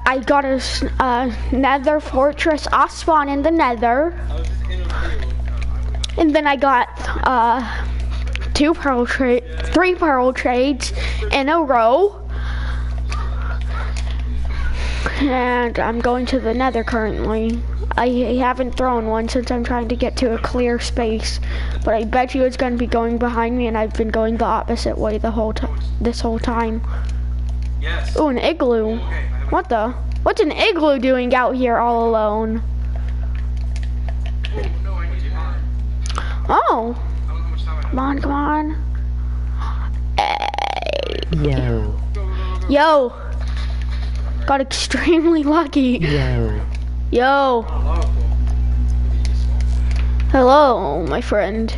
I got a nether fortress off spawn in the nether. And then I got 3 pearl trades in a row. And I'm going to the nether currently. I haven't thrown one since I'm trying to get to a clear space. But I bet you it's going to be going behind me, and I've been going the opposite way this whole time. Yes. Ooh, an igloo. What the? What's an igloo doing out here all alone? Oh. Come on, come on. Hey. Yo. Got extremely lucky. Yo. Hello, my friend.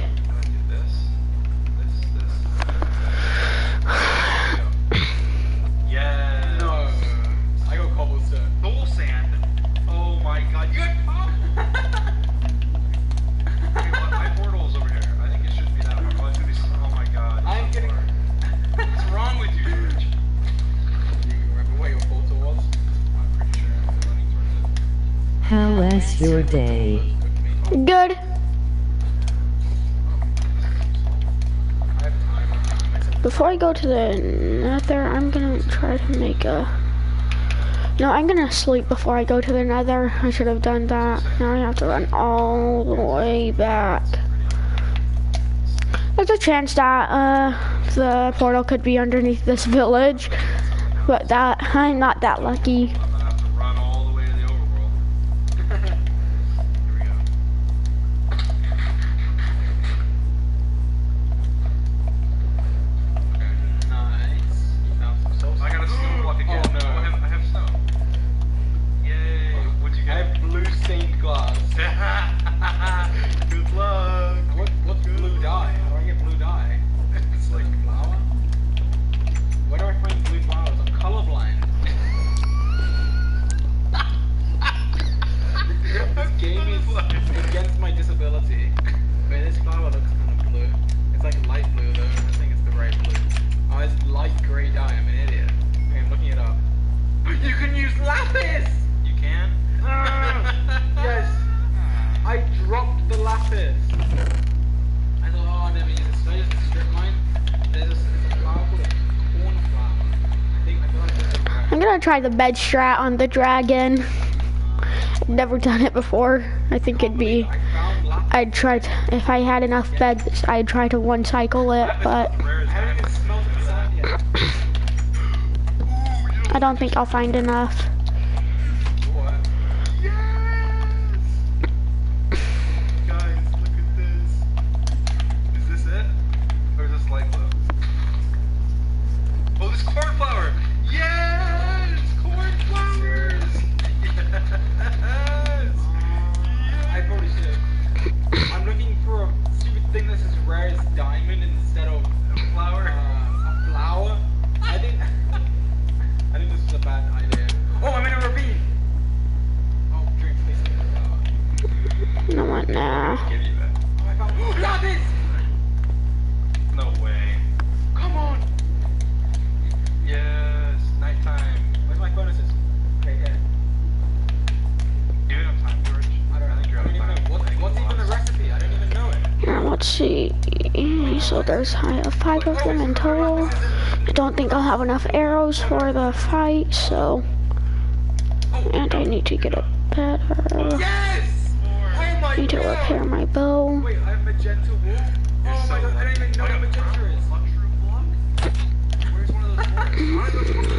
Yeah. No. I got cobblestone. Full sand. Oh my god. You got my portal's over here. I think it should be that one. Oh, it's gonna be. Oh my god. I'm getting. What's wrong with you, George? Do you remember what your portal was? I'm pretty sure I'm running towards it. How was your day? Good. Before I go to the nether, I'm gonna try to make a... No, I'm gonna sleep before I go to the nether. I should have done that. Now I have to run all the way back. There's a chance that the portal could be underneath this village, but I'm not that lucky. Good luck. What's blue dye? How do I get blue dye? It's like flour. Where do I find blue flowers? I'm colorblind. This game is against my disability. Wait, this flower looks kind of blue. It's like light blue though. I think it's the right blue. Oh, it's light grey dye. I'm an idiot. Okay, I'm looking it up. You can use lapis. You can? Yes. I dropped the lapis. I thought, oh, I never use it. So I just strip mine. There's a flower called a cornflower. I feel like this is correct. I'm gonna try the bed strat on the dragon. I've never done it before. I think it'd be... I'd try to, if I had enough beds, I'd try to one cycle it, but... I haven't even smelled the sand yet. I don't think I'll find enough. Cornflower! Yes! Cornflowers! Yes! I probably should have. I'm looking for a stupid thing that's as rare as diamond instead of a flower. A flower? I think this is a bad idea. Oh, I'm in a ravine! Oh, drink, please give me a flower. No one now. Give you that. Oh, I found lapis! No way. Come on! Yes, nighttime. Where's my bonuses? Okay, yeah. Do it on time, George. I don't think you're on time. What's even the recipe? I don't even know it. Here, let's see. So there's 5 of them in total. I don't think I'll have enough arrows for the fight, so... And I need to get it better. Yes! Oh my Need to repair my bow. Wait, I have magenta wool? Oh my god, I don't even know what magenta is. Where's one of those ones?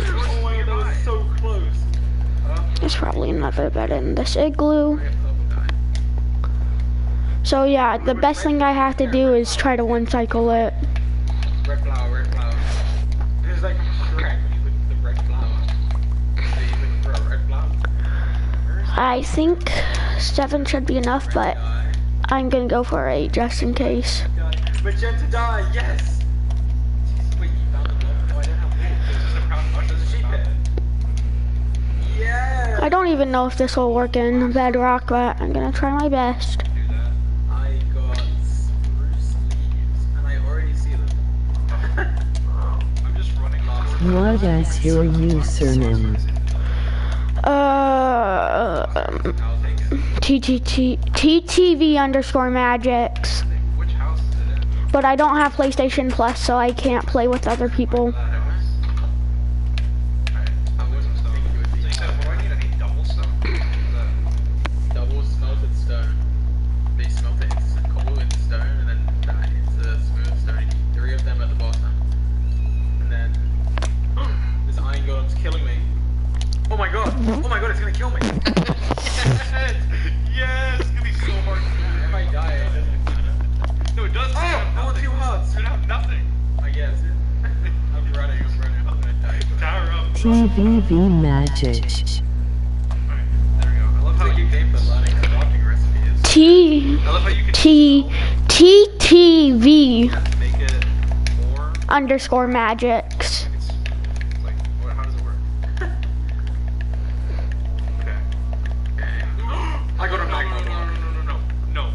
Oh my god, that was so close. There's probably another bed in this igloo. So yeah, the best thing I have to do is try to one cycle it. Red flower, red flower. This is like Shrek when you look at the red flower. So you looking for a red flower? I think 7 should be enough, but I'm gonna go for 8 just in case. Magenta dye, yes! Wait, you found the block? No, I don't have wool. There's a brown bush. There's a sheep here. Yeah! I don't even know if this will work in bedrock, but I'm gonna try my best. Do that. I got spruce leaves, and I already see them. I'm just running lots of... What is your username? TTV underscore magics. Which house is it in? But I don't have PlayStation Plus, so I can't play with other people. Double smelted stone. They smelt it into cobble into stone and then that into smooth stone. 3 of them at the bottom. And then this iron golem's killing me. Oh my god! Oh my god, it's gonna kill me! Yes! Yes! It's gonna be so hard to kill. If I die, it doesn't matter. No, it does. Oh! I want 2 hearts! It have nothing! I guess. I'm running. I'm gonna die. Tower up. TVV magic. TTV Make it more. underscore magics. It's like, how does it work? Okay. I got a magma block. No.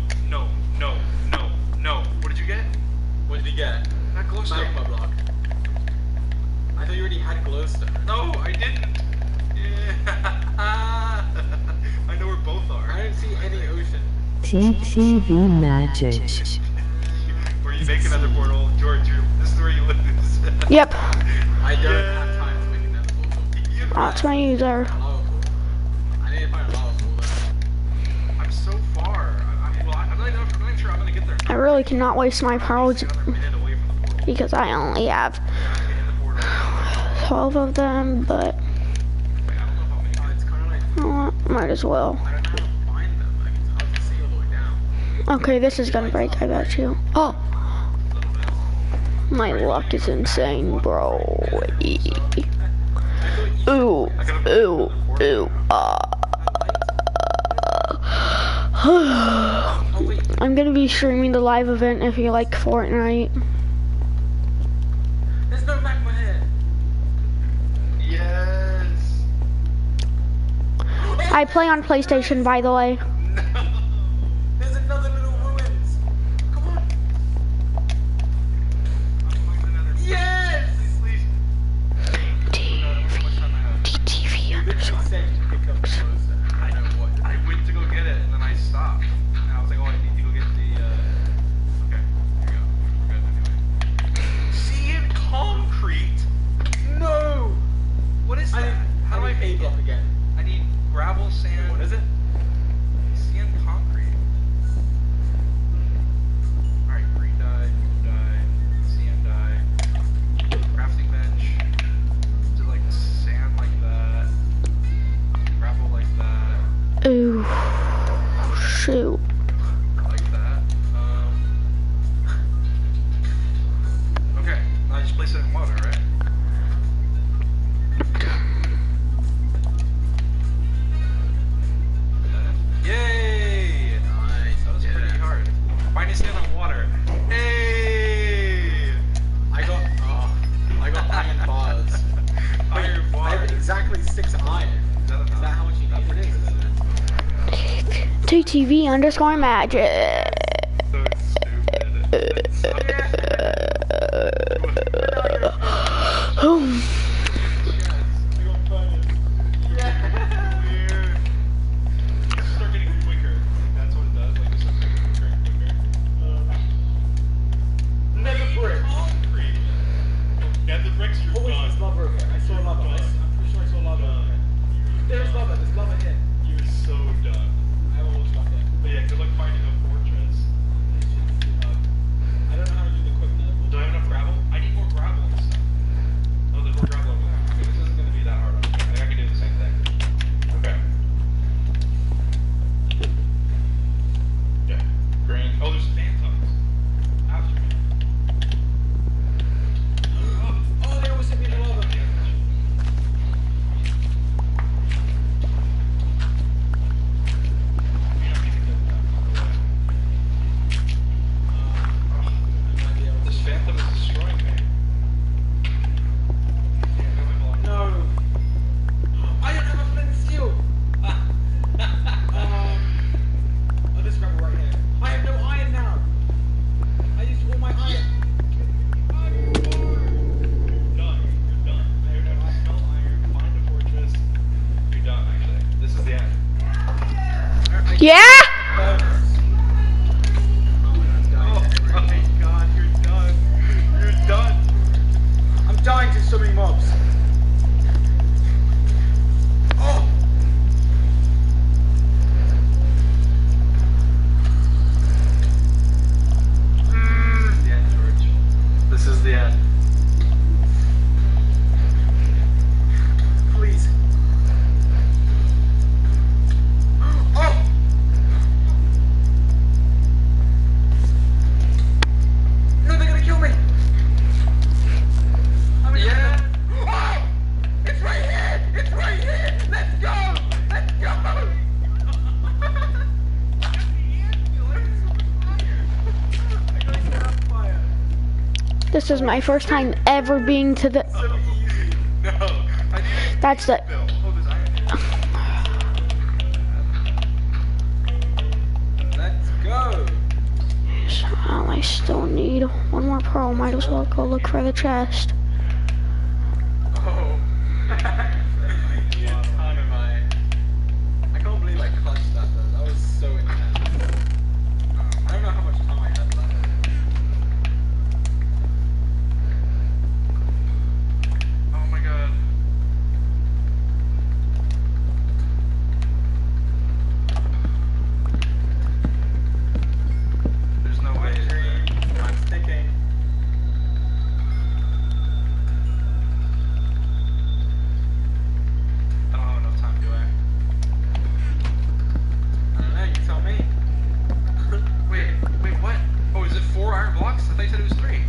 What did you get? What did you get? That glowstone. Magma block. I thought you already had glowstone. No, I didn't. Yeah. I know where both are. I didn't see any ocean. TTV magic. Where you make another portal, George, this is where you lose. Yep. I don't have time to make another portal. That's my user. Lava pool. I need to find a lava pool though. I'm so far. I'm not even sure I'm gonna get there. I really cannot waste my pearls Another minute away from the portal. because I only have Yeah, I'm getting the portal. 12 of them, but Wait, I don't know how many. Oh, it's kind of like, might as well. I don't know how to find them. Like, it's hard to see all the way down. Okay, this is gonna break, I bet you. Oh, my luck is insane, bro. Ooh, ooh, ooh, I'm gonna be streaming the live event if you like Fortnite. There's no magma here. Yes. I play on PlayStation, by the way. No. There's another little ruins. Come on. Yes. Please. TTV underscore. I went to go get it and then I stopped. And I was like, oh, I need to go get the. Okay, here you go. We're good anyway. Sea and concrete. No. What is that? How do I make it again? I need gravel, sand. What is it? Sea and concrete. All right, green dye, blue dye, sand dye, crafting bench. Do like sand like that, gravel like that. Ooh, shoot. Like that. Okay, now I just place it in water, right? Yay! Nice. That was pretty hard. Finding sand on water. Hey! I got iron bars. Iron bars. I have exactly 6 iron. Is that how much you need for this? TTV underscore magic. So stupid. Start getting quicker. That's what it does. Like, just start getting quicker and quicker. Nether bricks. Concrete. Nether bricks, you're done. There's lava over here. I saw lava. I'm pretty sure I saw lava over here. There's lava here. You're so done. I almost got there. But yeah, good luck finding a fortress. I don't know how to do the quick nether. Do I have enough gravel? I need more gravel and stuff. Oh, there's more Yeah? Oh my god, you're done. You're done. I'm dying to so many mobs. Oh! The end, George. This is the end. Please. Oh! No, they're gonna kill me! Yeah! Oh! It's right here! It's right here! Let's go! Let's go! This is my first time ever being to the... So easy. No, I need That's the... Bill. Oh, there's iron here. Let's go! Oh, I still need one more pearl. Might as well go look for the chest. Oh. You need a ton of iron. I can't believe I clutched that though. That was so intense. I don't know how much time I had left. Oh my god. There's no way. I'm sticking. I don't have enough time, do I? I don't know, you tell me. wait, what? Oh, is it 4 iron blocks? I thought you said it was 3.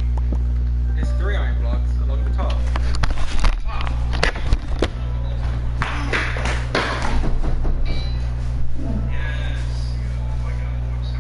It's 3 iron blocks along the top. Yes. Oh my god, I'm so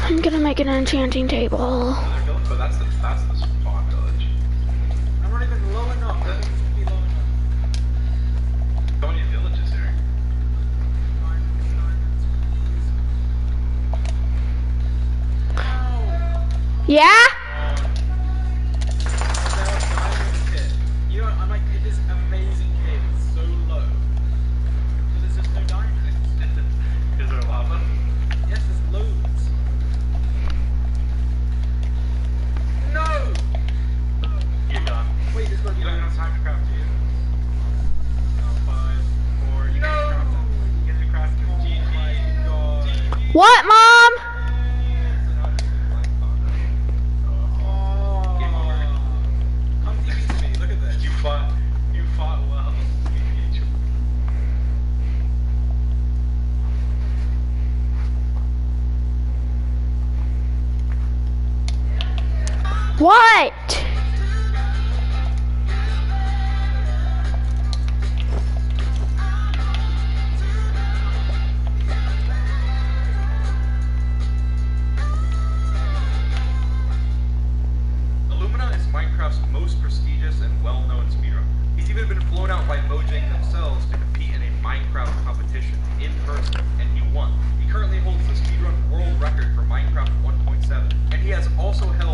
I'm gonna make an enchanting table. But that's the fastest spawn village. I'm not even low enough. That needs to be low enough. How many villages here? 9 please. Yeah? You know, I'm like, it is amazing cave. It's so low. But there's just no diamonds. Is there lava? Yes, there's loads. No! You're done. Wait, there's gonna be enough time to craft you. No, 5, 4, you can't craft them. You get to craft them. Oh my god. What, Mom? Come TV to me, look at this. You fought well. What? Illumina is Minecraft's most prestigious and well-known speedrun. He's even been flown out by Mojang themselves to compete in a Minecraft competition in person, and he won. He currently holds the speedrun world record for Minecraft 1.7, and he has also held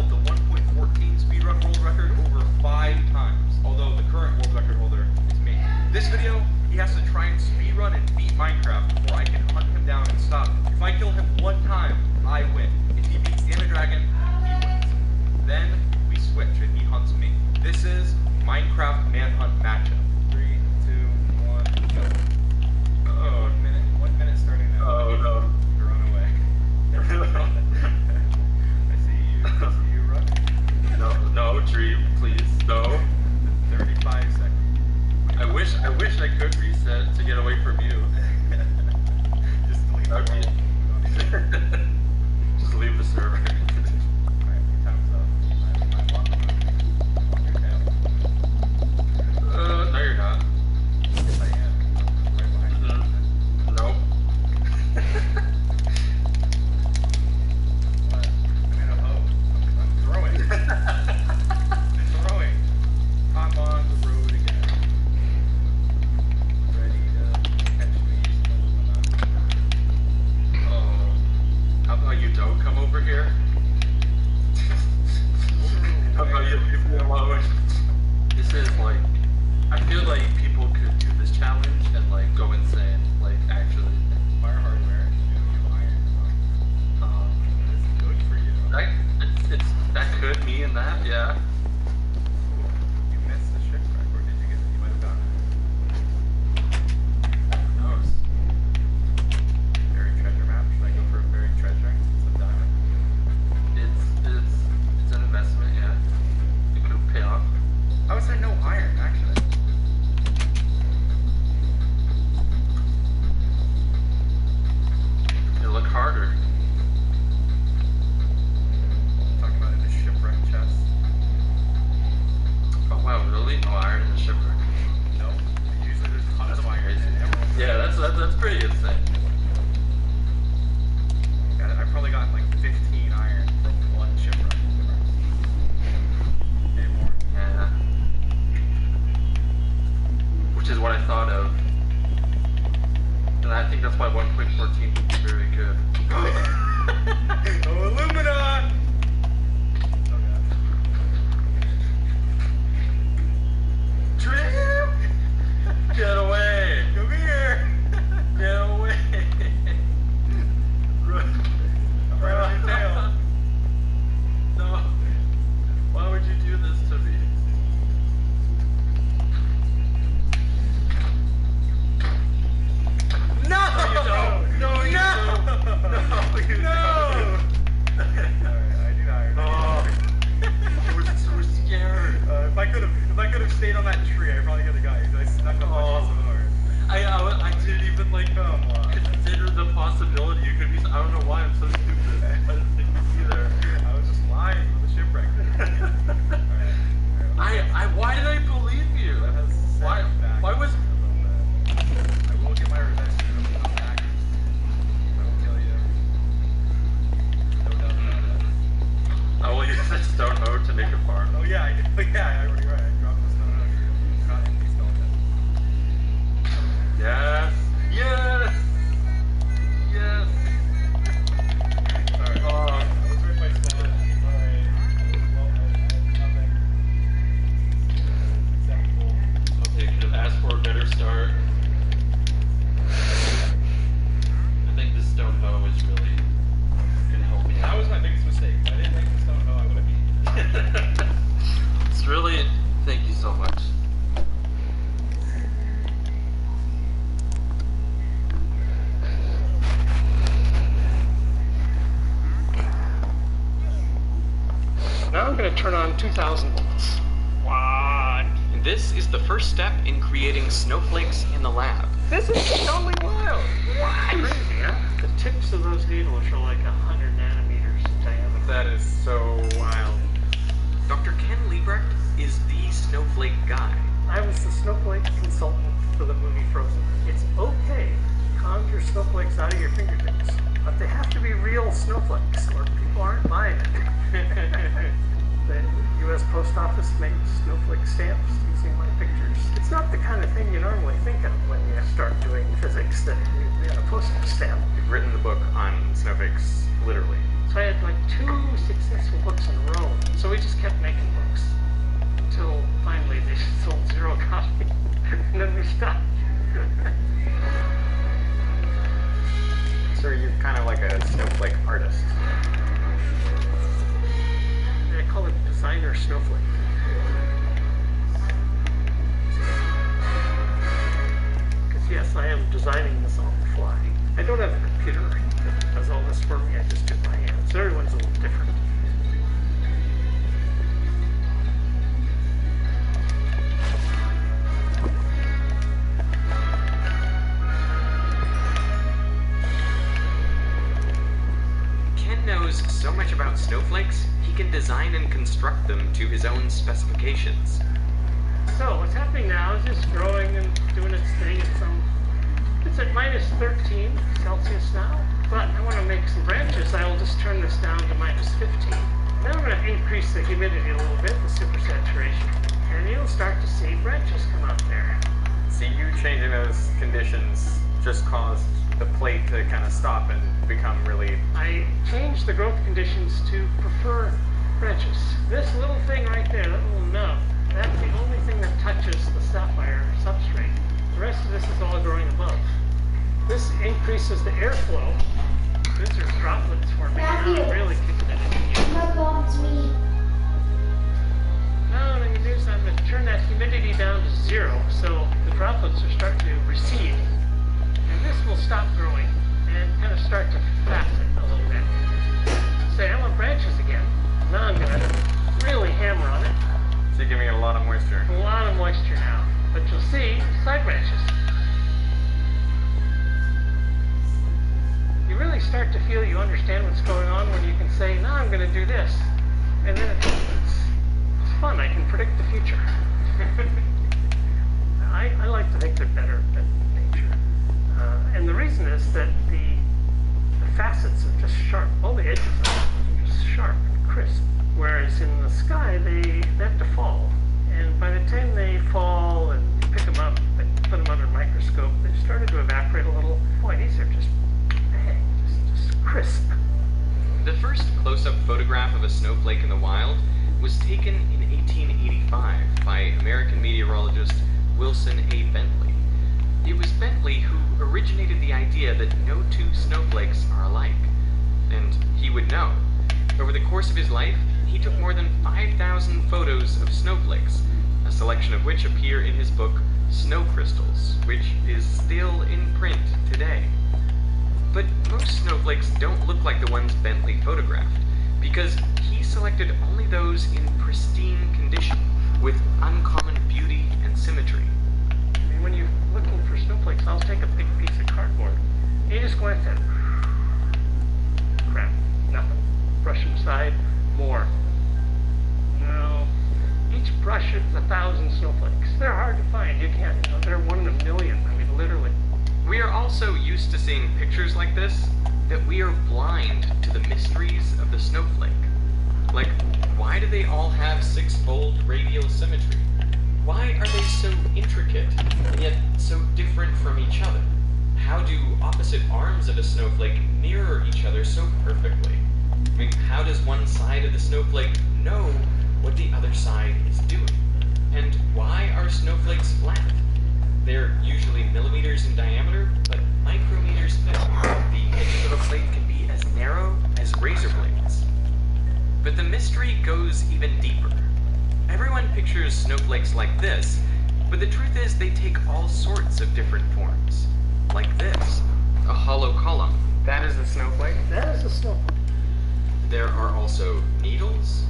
stayed on that tree, I probably could have got you. I snuck up on you so hard. I didn't even like consider the possibility you could be. I don't know why I'm so stupid. I didn't think you'd be there. I was just lying with the shipwreck. Why did I believe you? Why was? I will get my revenge. It'll come back. I will kill you. No doubt about it. I will use the stone hoe to make a farm. Oh yeah, I did. Yeah, I already right. I dropped the stone out here. Got empty skeleton. Yes. Yes. Yes. Sorry. I was with my skeleton. Alright. Well, I had nothing acceptable. Okay, could have asked for a better start. I think this stone hoe is really gonna help me That out. was my biggest mistake. If I didn't make the stone hoe, I would have beat. It's really. Thank you so much. Now I'm going to turn on 2,000 volts. What? This is the first step in creating snowflakes in the lab. This is totally wild. What? Crazy, huh? The tips of those needles are like 100 nanometers in diameter. That is so wild. Dr. Ken Liebrecht is the snowflake guy. I was the snowflake consultant for the movie Frozen. It's okay to conjure snowflakes out of your fingertips, but they have to be real snowflakes or people aren't buying it. The U.S. Post Office makes snowflake stamps using my pictures. It's not the kind of thing you normally think of when you start doing physics that you get a postage stamp. You've written the book on snowflakes, literally. So I had like 2 successful books in a row. So we just kept making books until finally they sold 0 copies. And then we stopped. So you're kind of like a snowflake artist. I call it designer snowflake. Because yes, I am designing this on the fly. I don't have a computer that does all this for me. I just do it by hand. So everyone's a little different. Ken knows so much about snowflakes, he can design and construct them to his own specifications. So what's happening now is just growing and doing its thing. It's at minus 13 Celsius now, but I want to make some branches. I'll just turn this down to minus 15. Then I'm going to increase the humidity a little bit, the supersaturation, and you'll start to see branches come out there. See, you changing those conditions just caused the plate to kind of stop and become really... I changed the growth conditions to prefer branches. This little thing right there, that little nub, that's the only thing that touches the sapphire substrate. The rest of this is all growing above. This increases the airflow. These are droplets forming. Matthew. Now I'm really kicking it into gear. That bombs me. Now what I'm going to do is I'm going to turn that humidity down to 0, so the droplets are starting to recede. And this will stop growing and kind of start to fasten a little bit. Say, I want branches again. Now I'm going to really hammer on it. So you're giving it a lot of moisture. A lot of moisture now. But you'll see side branches. You really start to feel you understand what's going on when you can say, now I'm going to do this. And then it's fun. I can predict the future. I like to think they're better than nature. And the reason is that the facets are just sharp. All the edges of them are just sharp and crisp. Whereas in the sky, they have to fall. And by the time they fall and you pick them up and put them under a microscope, they've started to evaporate a little. Boy, these are just bang, just crisp. The first close-up photograph of a snowflake in the wild was taken in 1885 by American meteorologist Wilson A. Bentley. It was Bentley who originated the idea that no 2 snowflakes are alike. And he would know. Over the course of his life, he took more than 5,000 photos of snowflakes, a selection of which appear in his book, Snow Crystals, which is still in print today. But most snowflakes don't look like the ones Bentley photographed, because he selected only those in pristine condition, with uncommon beauty symmetry. I mean, when you're looking for snowflakes, I'll take a big piece of cardboard. And you just go into it. Crap, nothing. Brush them aside, more. No. Each brush is 1,000 snowflakes. They're hard to find. You can't, they're 1 in a million. I mean, literally. We are also used to seeing pictures like this, that we are blind to the mysteries of the snowflake. Like, why do they all have 6-fold radial symmetry? Why are they so intricate, and yet so different from each other? How do opposite arms of a snowflake mirror each other so perfectly? I mean, how does one side of the snowflake know what the other side is doing? And why are snowflakes flat? They're usually millimeters in diameter, but micrometers thick. The edges of a plate can be as narrow as razor blades. But the mystery goes even deeper. Everyone pictures snowflakes like this, but the truth is they take all sorts of different forms. Like this, a hollow column. That is the snowflake? That is a snowflake. There are also needles,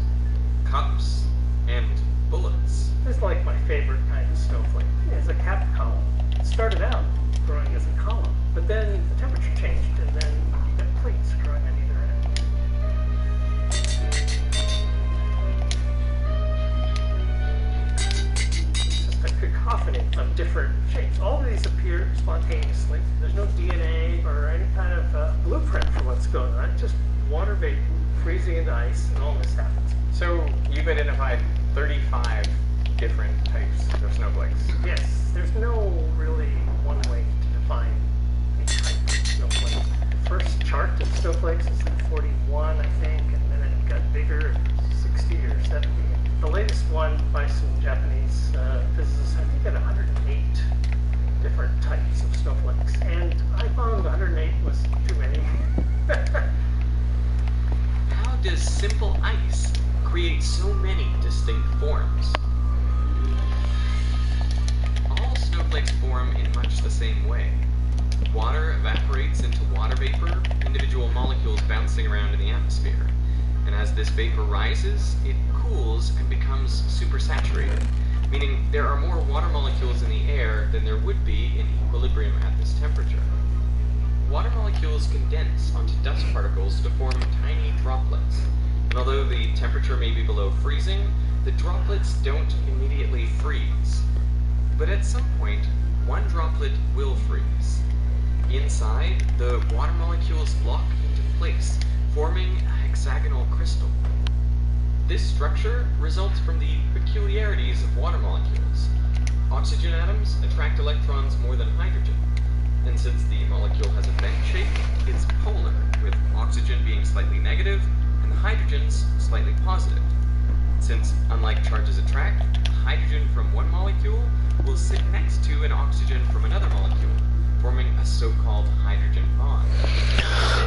cups, and bullets. This is like my favorite kind of snowflake. It's a capped column. It started out growing as a column, but then the temperature changed, and then the plates growing on either end. It's just a cacophony of different shapes. All of these appear spontaneously. There's no DNA or any kind of blueprint for what's going on. It's just water vapor freezing into ice, and all this happens. So you've identified 35 different types of snowflakes. Yes, there's no really one way to define a type of snowflake. The first chart of snowflakes is in 41, I think, and then it got bigger, 60 or 70. The latest one by some Japanese physicists, I think, had 108 different types of snowflakes. And I found 108 was too many. How does simple ice create so many distinct forms? All snowflakes form in much the same way. Water evaporates into water vapor, individual molecules bouncing around in the atmosphere. And as this vapor rises, it cools and becomes supersaturated, meaning there are more water molecules in the air than there would be in equilibrium at this temperature. Water molecules condense onto dust particles to form tiny droplets. And although the temperature may be below freezing, the droplets don't immediately freeze. But at some point, one droplet will freeze. Inside, the water molecules lock into place, forming a hexagonal crystal. This structure results from the peculiarities of water molecules. Oxygen atoms attract electrons more than hydrogen. And since the molecule has a vent shape, it's polar, with oxygen being slightly negative and the hydrogens slightly positive. Since, unlike charges attract, hydrogen from one molecule will sit next to an oxygen from another molecule, forming a so-called hydrogen bond.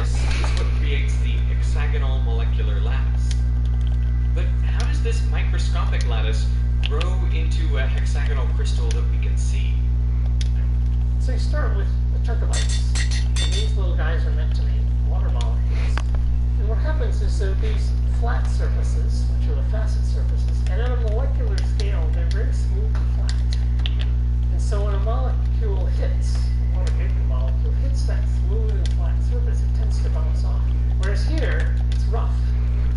This is what creates the hexagonal molecular lattice. But how does this microscopic lattice grow into a hexagonal crystal that we can see? So you start with a chunk of ice, and these little guys are meant to be water molecules. And what happens is there are these flat surfaces, which are the facet surfaces, and at a molecular scale, they're very smooth and flat. And so when a molecule hits, a water vapor molecule hits that smooth and flat surface, it tends to bounce off. Whereas here, it's rough.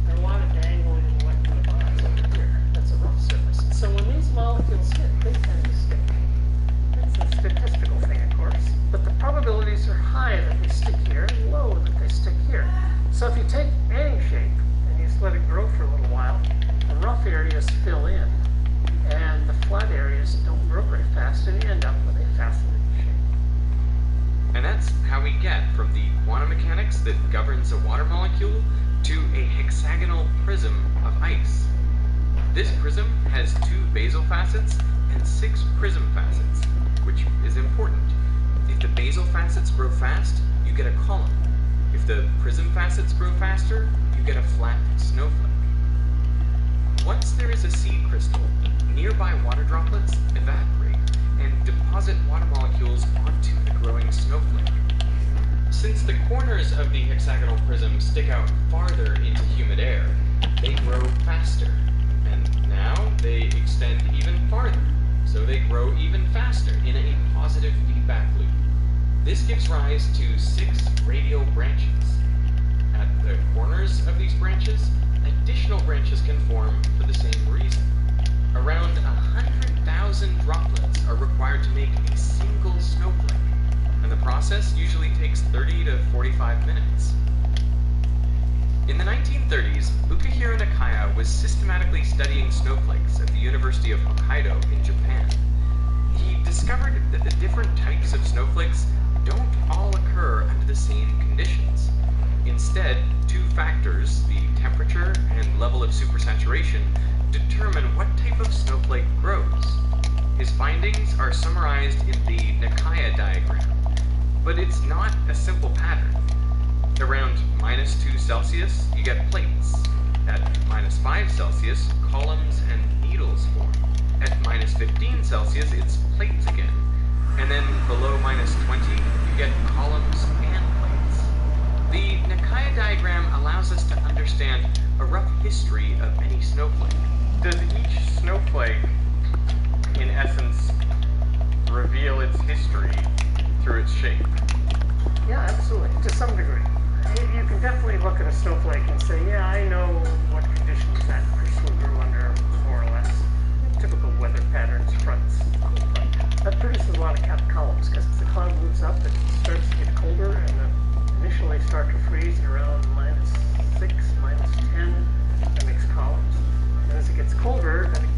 There are a lot of dangling molecular bonds over here. That's a rough surface. And so when these molecules hit, they tend to stick. It's a statistical thing, of course, but the probabilities are high that they stick here and low that they stick here. So if you take any shape and you just let it grow for a little while, the rough areas fill in, and the flat areas don't grow very fast, and you end up with a fascinating shape. And that's how we get from the quantum mechanics that governs a water molecule to a hexagonal prism of ice. This prism has 2 basal facets and 6 prism facets, which is important. If the basal facets grow fast, you get a column. If the prism facets grow faster, you get a flat snowflake. Once there is a seed crystal, nearby water droplets evaporate and deposit water molecules onto the growing snowflake. Since the corners of the hexagonal prism stick out farther into humid air, they grow faster, and now they extend even farther, so they grow even faster in a positive feedback loop. This gives rise to 6 radial branches. At the corners of these branches, additional branches can form for the same reason. Around 100,000 droplets are required to make a single snowflake, and the process usually takes 30 to 45 minutes. In the 1930s, Ukehiro Nakaya was systematically studying snowflakes at the University of Hokkaido in Japan. He discovered that the different types of snowflakes don't all occur under the same conditions. Instead, 2 factors, the temperature and level of supersaturation, determine what type of snowflake grows. His findings are summarized in the Nakaya diagram, but it's not a simple pattern. Around -2 Celsius, you get plates. At -5 Celsius, columns and needles form. At -15 Celsius, it's plates again. And then below -20, you get columns and plates. The Nakaya diagram allows us to understand a rough history of any snowflake. Does each snowflake, in essence, reveal its history through its shape? Yeah, absolutely, to some degree. You can definitely look at a snowflake and say, yeah, I know what conditions that crystal grew under, more or less. Typical weather patterns, fronts. That produces a lot of capped columns, because as the cloud moves up, it starts to get colder, and initially start to freeze at around -6, -10, that makes columns. And as it gets colder, then it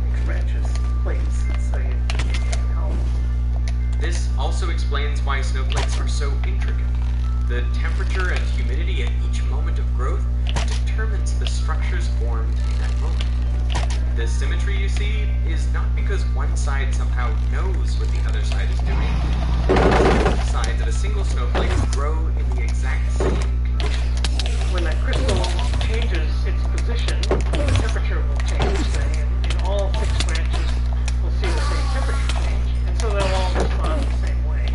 makes branches, plates, so you get columns. This also explains why snowflakes are so intricate. The temperature and humidity at each moment of growth determines the structures formed in that moment. The symmetry you see is not because one side somehow knows what the other side is doing. Both sides of a single snowflake grow in the exact same conditions. When that crystal changes its position, the temperature will change, say, and in all 6 branches will see the same temperature change, and so they'll all respond the same way.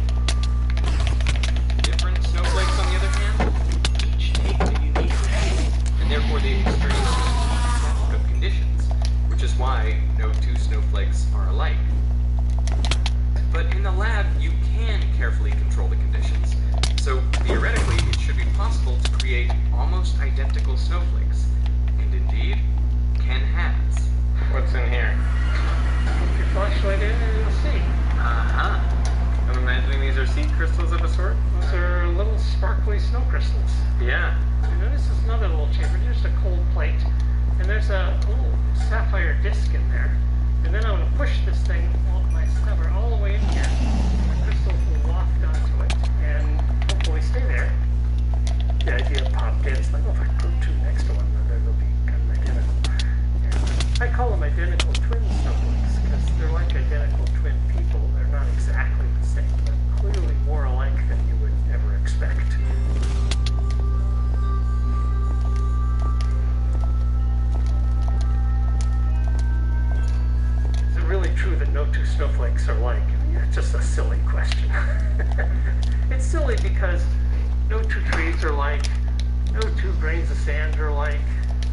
Different snowflakes, on the other hand, each take a unique shape, and therefore they experience a unique set of conditions, which is why no 2 snowflakes are alike. But in the lab, you can carefully control the conditions, so theoretically it should be possible to create almost identical snowflakes. And indeed, Ken has. What's in here? Put your flashlight in and you'll see. Uh-huh. I'm imagining these are seed crystals of a sort? Those are little sparkly snow crystals. Yeah. You notice there's another little chamber, just a cold plate, and there's a little sapphire disc in there. And then I'm going to push this thing, my snubber, all the way in here. The crystals will waft onto it, and hopefully stay there. The idea popped in. It's like, oh, if I put 2 next to one another, they'll be kind of identical. And I call them identical twin snowflakes, because they're like identical twin people. They're not exactly the same, but clearly more alike than you would ever expect. Is it really true that no 2 snowflakes are alike? It's just a silly question. It's silly because no 2 trees are alike, no 2 grains of sand are alike,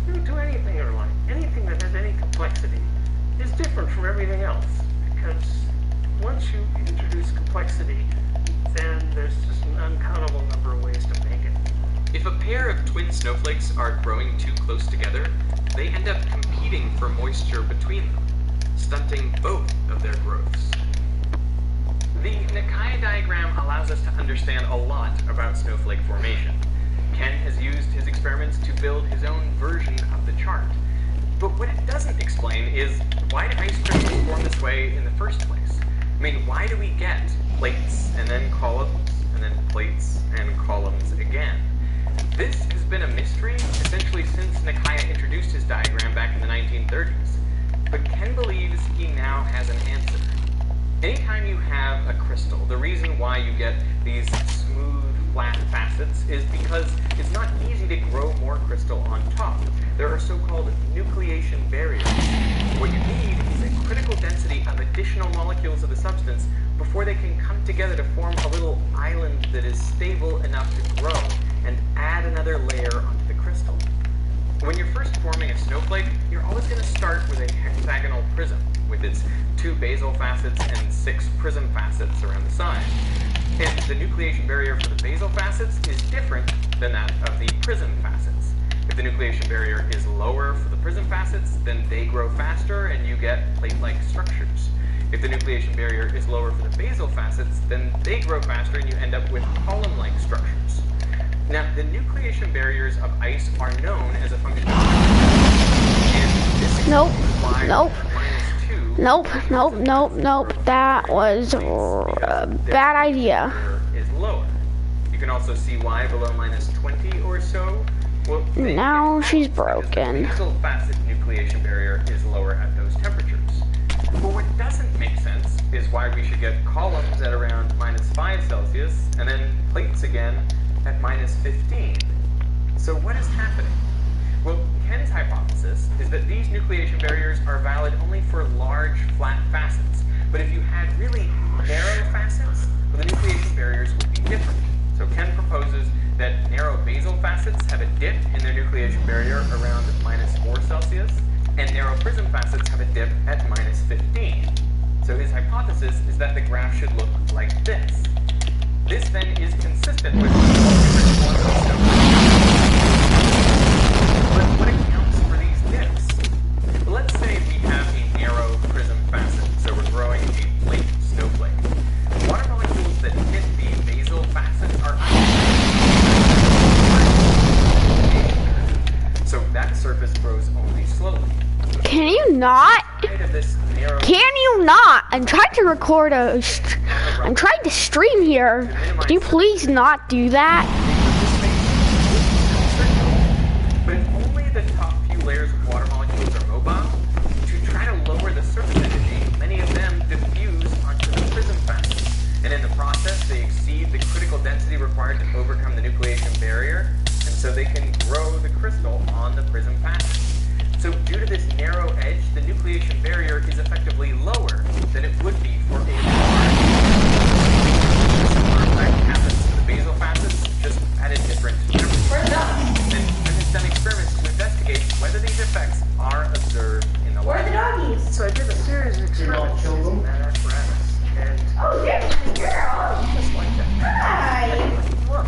no 2 anything are alike. Anything that has any complexity is different from everything else, because once you introduce complexity, then there's just an uncountable number of ways to make it. If a pair of twin snowflakes are growing too close together, they end up competing for moisture between them, stunting both of their growths. The Nakaya diagram allows us to understand a lot about snowflake formation. Ken has used his experiments to build his own version of the chart. But what it doesn't explain is, why do ice crystals form this way in the first place? I mean, why do we get plates and then columns and then plates and columns again? This has been a mystery essentially since Nakaya introduced his diagram back in the 1930s. But Ken believes he now has an answer. Anytime you have a crystal, the reason why you get these smooth, flat facets is because it's not easy to grow more crystal on top. There are so-called nucleation barriers. What you need is a critical density of additional molecules of the substance before they can come together to form a little island that is stable enough to grow and add another layer onto the crystal. When you're first forming a snowflake, you're always going to start with a hexagonal prism with its 2 basal facets and 6 prism facets around the side. And the nucleation barrier for the basal facets is different than that of the prism facets. If the nucleation barrier is lower for the prism facets, then they grow faster and you get plate-like structures. If the nucleation barrier is lower for the basal facets, then they grow faster and you end up with column-like structures. Now, the nucleation barriers of ice are known as a function of and this Nope. why Nope. -2 Nope. That was a bad idea. is lower. You can also see why below -20 or so. Well, Now she's broken. The basal facet nucleation barrier is lower at those temperatures. But what doesn't make sense is why we should get columns at around -5 Celsius and then plates again at -15. So what is happening? Well, Ken's hypothesis is that these nucleation barriers are valid only for large, flat facets. But if you had really narrow facets, well, the nucleation barriers would be different. So Ken proposes that narrow basal facets have a dip in their nucleation barrier around -4 Celsius, and narrow prism facets have a dip at -15. So his hypothesis is that the graph should look like this. This then is consistent with but what accounts for these dips? Well, let's say we have a narrow prism facet, so we're growing a plate snowflake. Water molecules that hit the basal facets are so that surface grows only slowly. Can you not? Of this narrow Can you not? I'm trying to record I'm trying to stream here. Can you please not do that? But if only the top few layers of water molecules are mobile, to try to lower the surface energy, many of them diffuse onto the prism facets. And in the process, they exceed the critical density required to overcome the nucleation barrier, and so they can grow the crystal on the prism facets. So due to this narrow edge, the nucleation barrier is effectively lower than it would be for a large. Similar effect happens to the basal facets, just at a different temperature. And has done experiments to investigate whether these effects are observed in the lab. So I did a series of experiments using that apparatus, and just like that. Look.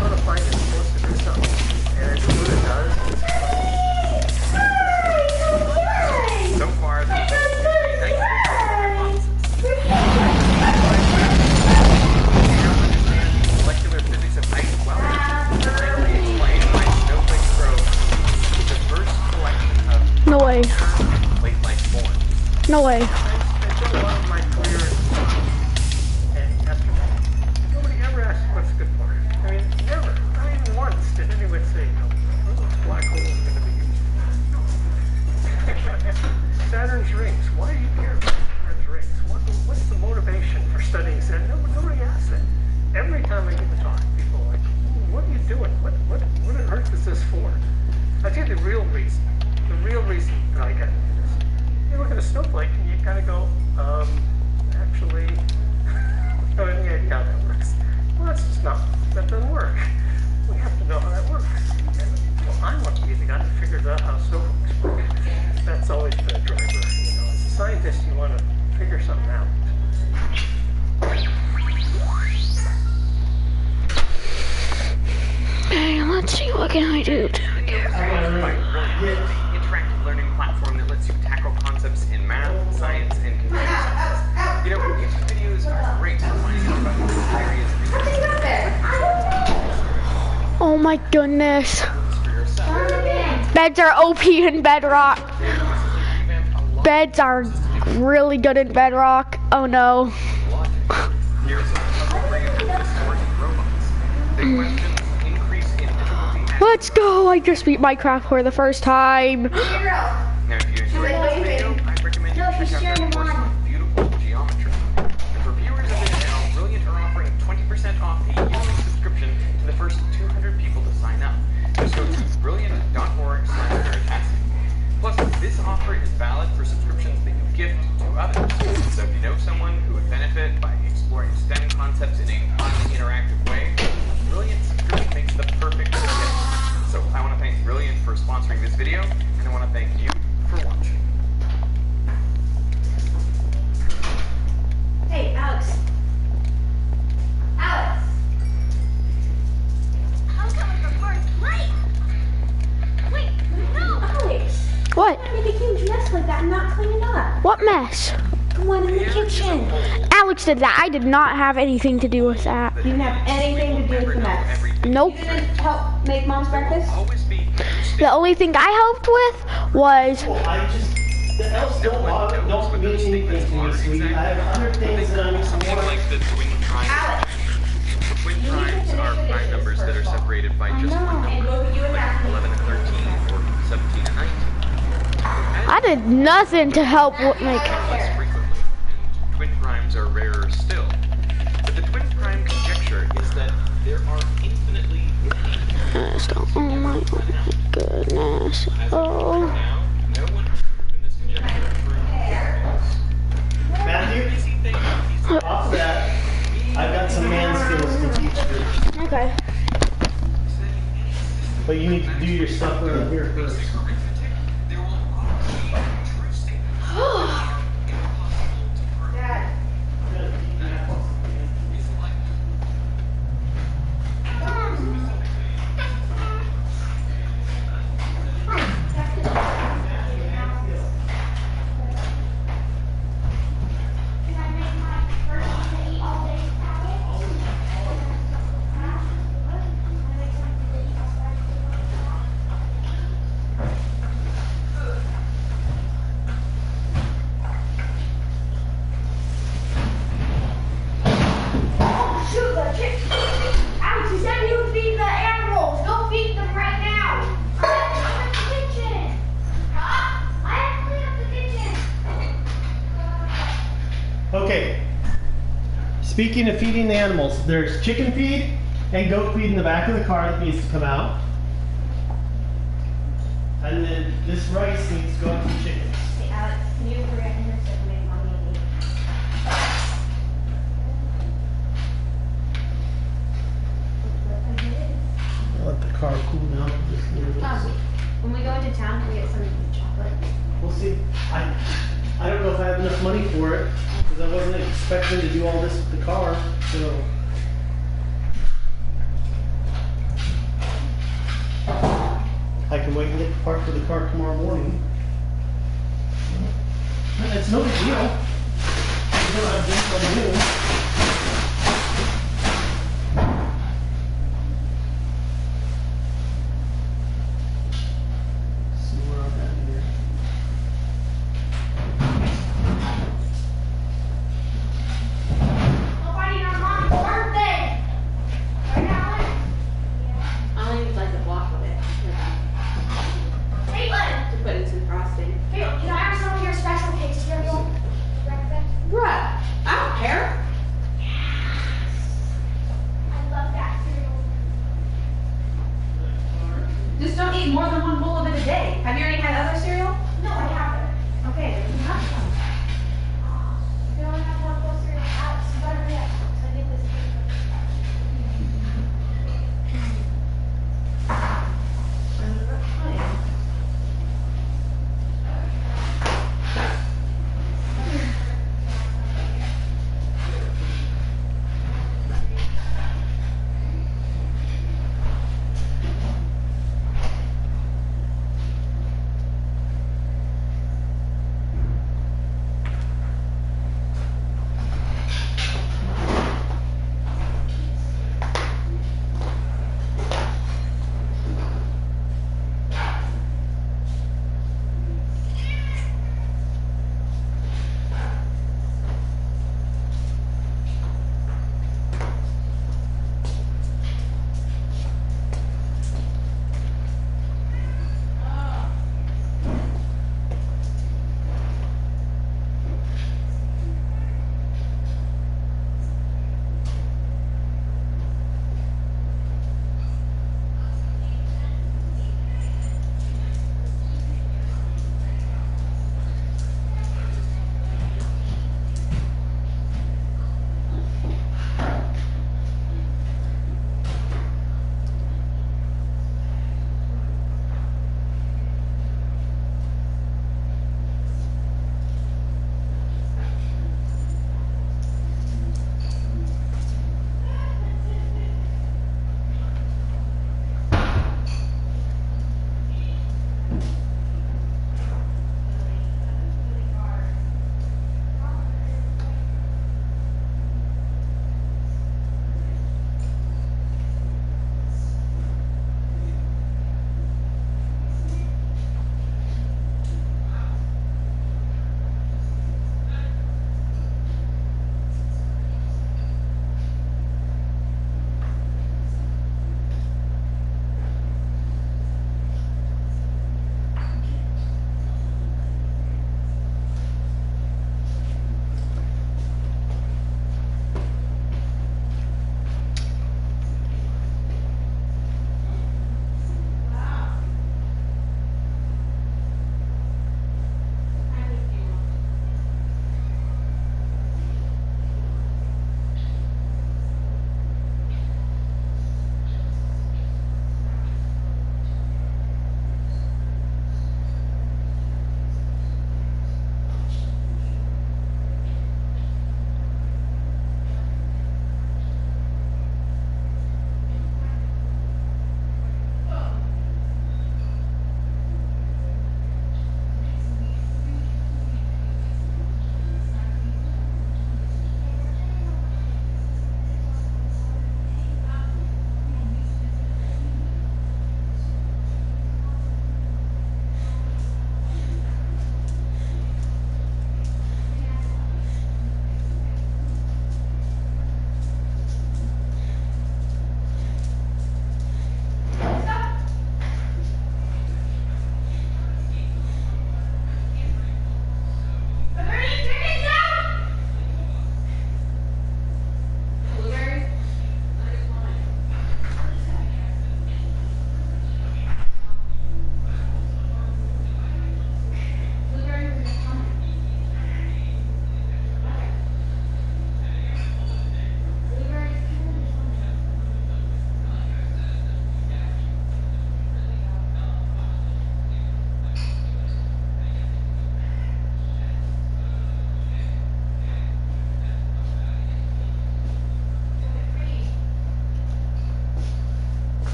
Sort of find it's supposed to do something, and it's what it does. So far, the results seem to be nice hypothesis. Molecular physics of ice well enough to finally explain why snowflakes grow in the diverse collection of No way. plate-like forms. No way. I did a lot of my career in astronaut. Nobody ever asked what's good for it. I mean, never. Not even once did anyone say, no, those black holes are going to be used. Saturn's rings. Why do you care about Saturn's rings? What's the motivation for studying Saturn? Nobody asks that. Every time I give a talk, people are like, what are you doing? What on earth is this for? I tell you the real reason that I got into this. You look at a snowflake and you kind of go, actually, I don't have any idea how that works. Well, that's just not, that doesn't work. We have to know how that works. And, well, I want to be the guy that figures out how snowflakes work. That's always been a driver. You know, as a scientist, you want to figure something out. Hey, let's see, what can I do to get The interactive learning platform that lets you tackle concepts in math, science, and computer science. You know, YouTube videos are great for finding out about new areas of interest. Oh my goodness. For yourself. Beds are OP in Bedrock. Beds are really good in Bedrock. Oh no. Here's a summary of historic robots. The questions increase in difficulty. Let's go. I just beat Minecraft for the first time. Now, if you enjoyed this video, I'd recommend you check out their course on beautiful geometry. And for viewers of this channel, Brilliant are offering 20% off a yearly subscription to the first 200 people to sign up. Just go to brilliant.org/veritasium. Plus, this offer is valid for subscriptions that you gift to others. So if you know someone who would benefit by exploring STEM concepts in a fun, interactive way, a Brilliant subscription makes the perfect gift. So I want to thank Brilliant for sponsoring this video, and I want to thank you for watching. What mess? The one in the kitchen. Alex did that. I did not have anything to do with that. You didn't have anything to do with the mess. Nope. You didn't help make mom's breakfast? The only thing I helped with was The elves don't mean anything to me, sweetie. I have other things that I'm Something like the twin primes. Alex. Twin primes are prime numbers that are separated by just one number, like 11 and 13 or 17 and 19. I did nothing to help make. Less frequently, and twin primes are rarer still. But the twin prime conjecture is that there are infinitely Oh my goodness. Oh. now, no one has proven this conjecture through Matthew, off that, I've got some man skills to teach you. Okay. But you need to do your stuff around here first. Dad. Shoot the chick. Alex, you said you would feed the animals. Go feed them right now. I have to clean up the kitchen. I have to clean up the kitchen. Okay. Speaking of feeding the animals, there's chicken feed and goat feed in the back of the car that needs to come out. And then this rice needs to go out to the chickens. Hey, Alex, can you hurry up in here so I can make mommy and eat? I'll let the car cool down just a little bit. When we go into town, can we get some chocolate? We'll see. I don't know if I have enough money for it because I wasn't expecting to do all this with the car. So I can wait and get the part for the car tomorrow morning. It's no big deal. You don't have this on you. See where I'm at here. Nobody on mom's birthday. Right, Alex? I only need like a block of it Caitlin. to put in some frosting. Caitlin, can I have some of your special cake cereal? Breakfast. Bruh, I don't care. I love that cereal. Just don't eat more than one bowl of it a day. Have you already had other cereal? No, I haven't. Okay, then you have some. You only have one bowl of cereal. Alex, you better hurry up, 'cause I need this cake.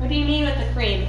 What do you mean with the cream?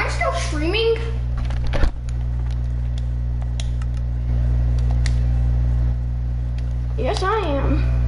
I still streaming? Yes, I am.